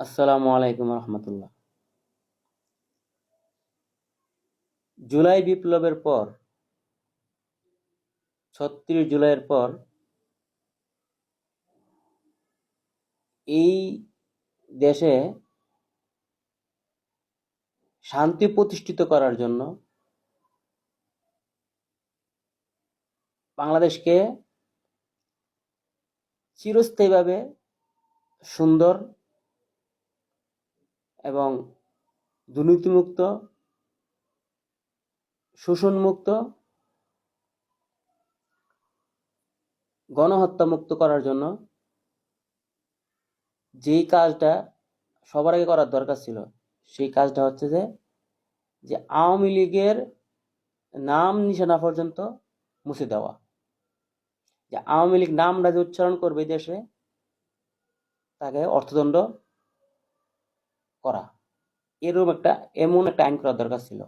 আসসালামু আলাইকুম রহমতুল্লাহ। জুলাই বিপ্লবের পর ৩৬ জুলাইয়ের পর এই দেশে শান্তি প্রতিষ্ঠিত করার জন্য বাংলাদেশকে চিরস্থায়ীভাবে সুন্দর এবং দুর্নীতিমুক্ত, শোষণমুক্ত, গণহত্যামুক্ত করার জন্য যেই কাজটা সবার আগে করার দরকার ছিল, সেই কাজটা হচ্ছে যে আওয়ামী লীগের নাম নিশানা পর্যন্ত মুছে দেওয়া। যে আওয়ামী লীগ নামটা যে উচ্চারণ করবে এই দেশে, তাকে অর্থদণ্ড করা, এমন একটা আইন করার দরকার ছিল।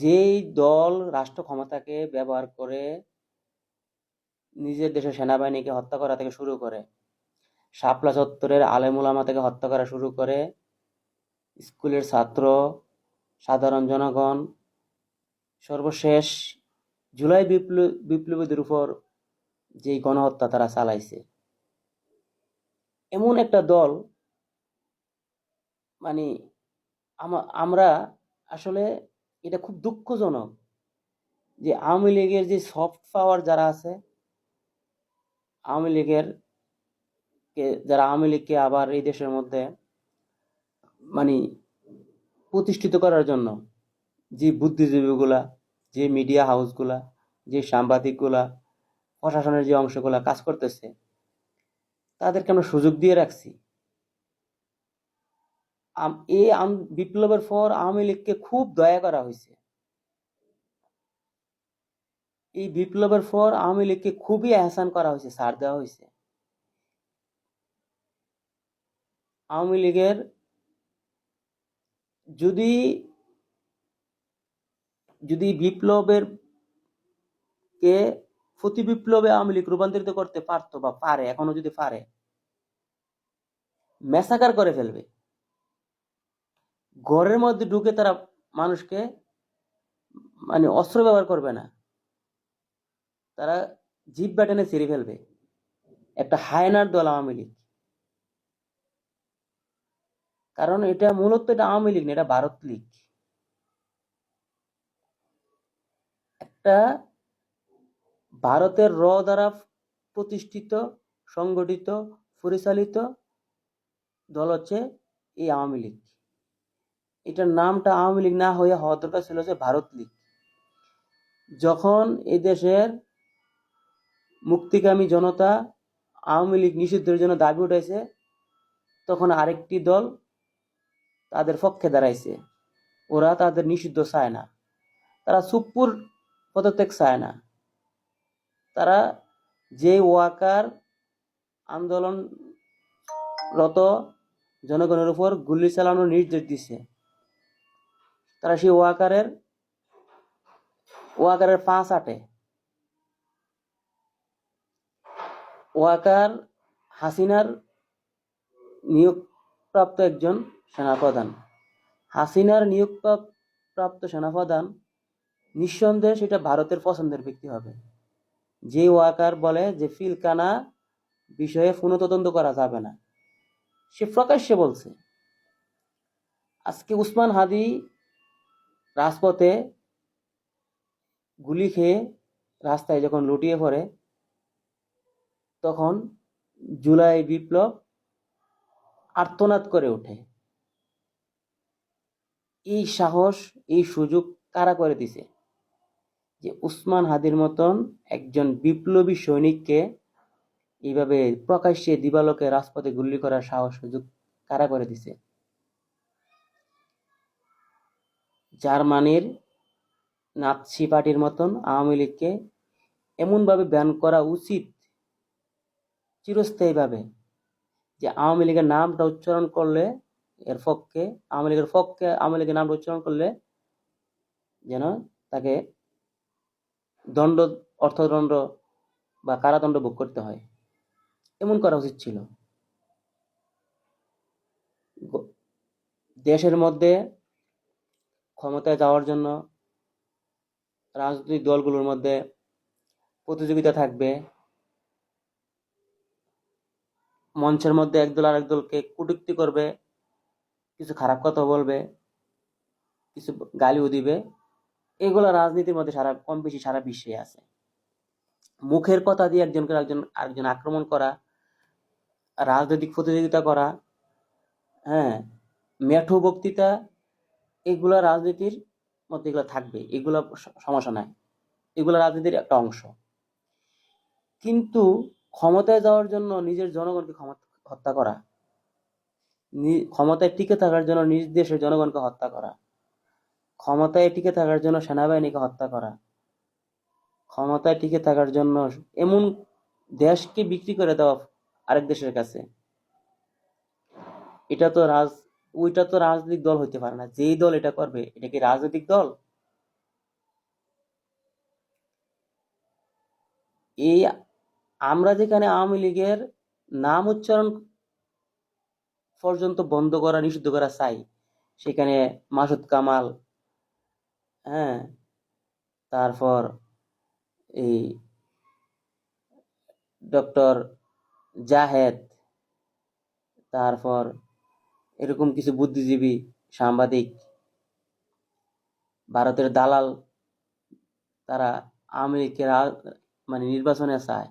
যেই দল রাষ্ট্র ক্ষমতাকে ব্যবহার করে নিজের দেশের সেনাবাহিনীকে হত্যা করা থেকে শুরু করে, শাপলা চত্বরের আলেম ওলামা থেকে হত্যা করা শুরু করে, স্কুলের ছাত্র, সাধারণ জনগণ, সর্বশেষ জুলাই বিপ্লবীদের উপর যেই গণহত্যা তারা চালাইছে, এমন একটা দল, মানে আমরা আসলে এটা খুব দুঃখজনক যে আওয়ামী লীগের যে সফট পাওয়ার যারা আছে, আওয়ামী লীগের যারা আওয়ামী লীগকে আবার এই দেশের মধ্যে মানে প্রতিষ্ঠিত করার জন্য যে বুদ্ধিজীবীগুলা, যে মিডিয়া হাউসগুলা, যে সাংবাদিকগুলা, প্রশাসনের যে অংশগুলা কাজ করতেছে, তাদেরকে আমরা সুযোগ দিয়ে রাখছি। এই বিপ্লবের পর আওয়ামী লীগকে খুব দয়া করা হয়েছে। এই বিপ্লবের পর আওয়ামী লীগকে খুবই এহসান করা হয়েছে, ছাড় দেওয়া হয়েছে। আওয়ামী লীগের যদি যদি বিপ্লবের কে প্রতি বিপ্লবে আওয়ামী লীগ রূপান্তরিত করতে পারতো বা পারে, এখনো যদি পারে, ম্যাসাকার করে ফেলবে। ঘরের মধ্যে ঢুকে তারা মানুষকে অস্ত্র ব্যবহার করবে না, তারা জিহ্বা টেনে ছিঁড়ে ফেলবে। একটা হায়নার দল আওয়ামী লীগ। কারণ এটা মূলত এটা আওয়ামী লীগ না, এটা ভারত লীগ। একটা ভারতের দ্বারা প্রতিষ্ঠিত, সংগঠিত, পরিচালিত দল হচ্ছে এই আওয়ামী লীগ। এটার নামটা আওয়ামী লীগ না হয়ে হওয়ার দরকার ছিল যে ভারত লীগ। যখন এই দেশের মুক্তিকামী জনতা আওয়ামী লীগ নিষিদ্ধের জন্য দাবি উঠাইছে, তখন আরেকটি দল তাদের পক্ষে দাঁড়াইছে। ওরা তাদের নিষিদ্ধ চায় না, তারা সুপ্পুর পদত্যাগ চায় না। তারা যে ওয়াকার আন্দোলনরত জনগণের উপর গুলি চালানোর নির্দেশ দিছে, তারা সেই ওয়াকারের পাঁচ আটে। ওয়াকার হাসিনার নিয়োগপ্রাপ্ত একজন সেনাপ্রধান। হাসিনার নিয়োগপ্রাপ্ত সেনাপ্রধান নিঃসন্দেহে সেটা ভারতের পছন্দের ব্যক্তি হবে। যে ওয়াকার বলে যে পিলখানা বিষয়ে পুনঃতদন্ত করা যাবে না, সে প্রকাশ্যে বলছে। আজকে উসমান হাদি রাজপথে গুলি খেয়ে রাস্তায় যখন লুটিয়ে পড়ে, তখন জুলাই বিপ্লব আর্তনাদ করে ওঠে। এই সাহস, এই সুযোগ কারা করে দিছে? যে উসমান হাদির মতন একজন বিপ্লবী সৈনিককে এইভাবে প্রকাশ্যে দিবালোকে রাজপথে গুলি করার সাহস, সুযোগ কারা করে দিছে? জার্মানির নাৎসি পার্টির মতন আওয়ামী লীগকে এমনভাবে ব্যান করা উচিত চিরস্থায়ীভাবে, যে আওয়ামী লীগের নামটা উচ্চারণ করলে এর পক্ষে, আওয়ামী লীগের নামটা উচ্চারণ করলে যেন তাকে অর্থদণ্ড বা কারাদণ্ড ভোগ করতে হয়। এমন করা উচিত ছিল। দেশের মধ্যে ক্ষমতায় যাওয়ার জন্য রাজনৈতিক দলগুলোর মধ্যে প্রতিযোগিতা থাকবে, মঞ্চের মধ্যে একদল আরেক দলকে কটূক্তি করবে, কিছু খারাপ কথা বলবে, কিছু গালিও দিবে। এগুলো রাজনীতির মধ্যে কম বেশি সারা বিশ্বে আছে। মুখের কথা দিয়ে একজনকে আরেকজন আক্রমণ করা, রাজনৈতিক প্রতিযোগিতা করা, হ্যাঁ, মেঠো বক্তৃতা, এগুলা রাজনীতির মধ্যে এগুলো থাকবে, এগুলো সমস্যা নাই, এগুলো রাজনীতির একটা অংশ। কিন্তু ক্ষমতায় যাওয়ার জন্য নিজের জনগণকে হত্যা করা, ক্ষমতায় টিকে থাকার জন্য নিজ দেশের জনগণকে হত্যা করা, ক্ষমতায় টিকে থাকার জন্য সেনাবাহিনীকে হত্যা করা, ক্ষমতায় টিকে থাকার জন্য এমন দেশকে বিক্রি করে দেওয়া আরেক দেশের কাছে, ওইটা তো রাজনৈতিক দল হইতে পারে না। যেই দল এটা করবে, এটা কি রাজনৈতিক দল? এই আমরা যেখানে আওয়ামী লীগের নাম উচ্চারণ পর্যন্ত বন্ধ করা, নিষিদ্ধ করা চাই, সেখানে মাসুদ কামাল, হ্যাঁ, তারপর এই ডক্টর জাহেদ, তারপর এরকম কিছু বুদ্ধিজীবী, সাংবাদিক, ভারতের দালাল, তারা আওয়ামী লীগকে মানে নির্বাচনে চায়,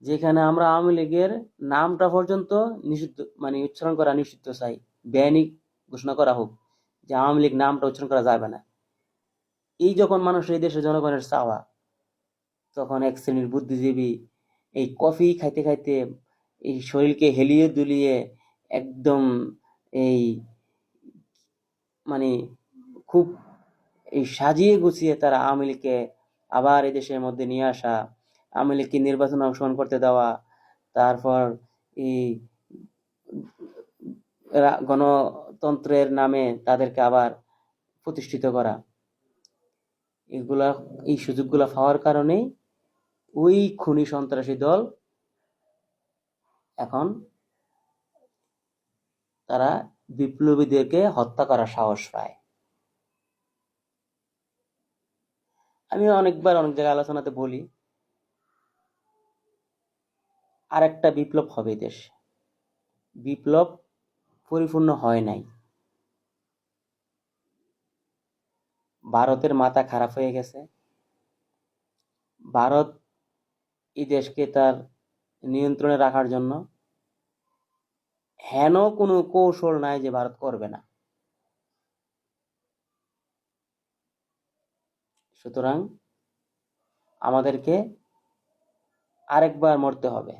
যেখানে আমরা আওয়ামী লীগের নামটা পর্যন্ত নিষিদ্ধ, মানে উচ্চারণ করা নিষিদ্ধ চাই, বেআইনি ঘোষণা করা হোক যে আওয়ামী লীগ নামটা উচ্চারণ করা যাবে না। এই যখন মানুষ এই দেশের জনগণের চাওয়া, তখন এক শ্রেণীর বুদ্ধিজীবী এই কফি খাইতে খাইতে এই শরীরকে হেলিয়ে দুলিয়ে একদম এই মানে খুব এই সাজিয়ে গুছিয়ে তারা আওয়ামী লীগকে আবার এই দেশের মধ্যে নিয়ে আসা, আওয়ামী লীগকে নির্বাচনে অংশগ্রহণ করতে দেওয়া, তারপর এই গণতন্ত্রের নামে তাদেরকে আবার প্রতিষ্ঠিত করা, এই সুযোগগুলা পাওয়ার কারণেই ওই খুনি সন্ত্রাসী দল এখন তারা বিপ্লবীদেরকে হত্যা করার সাহস পায়। আমি অনেকবার অনেক জায়গায় আলোচনাতে বলি, আর একটা বিপ্লব হবে দেশে। বিপ্লব পরিপূর্ণ হয় নাই। ভারতের মাথা খারাপ হয়ে গেছে। ভারত এই দেশকে তার নিয়ন্ত্রণে রাখার জন্য হেন কোনো কৌশল নাই যে ভারত করবে না। সুতরাং আমাদেরকে আরেকবার মরতে হবে।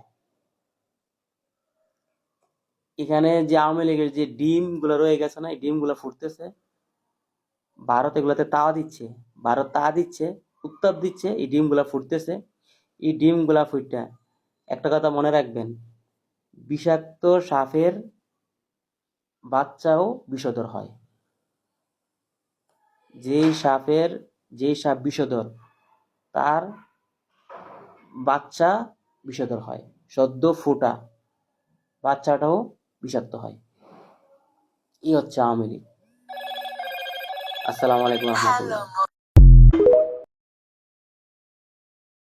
এখানে যে আওয়ামী লীগের যে ডিম গুলো রয়ে গেছে না, এই ডিম গুলো ফুটতেছে, ভারত এগুলাতে তাওয়া দিচ্ছে, ভারত তাওয়া দিচ্ছে, উত্তাপ দিচ্ছে, এই ডিম গুলা ফুটতেছে। এই ডিম গুলা ফুটটা, একটা কথা মনে রাখবেন, বিষাক্ত সাপের বাচ্চাও বিষধর হয়। যেই সাপ বিষধর, তার বাচ্চা বিষধর হয়, সদ্য ফোটা বাচ্চাটাও বিষাক্ত হয়। এই হচ্ছে আওয়ামী লীগ। আসসালামু আলাইকুম রহমতুল্লাহ।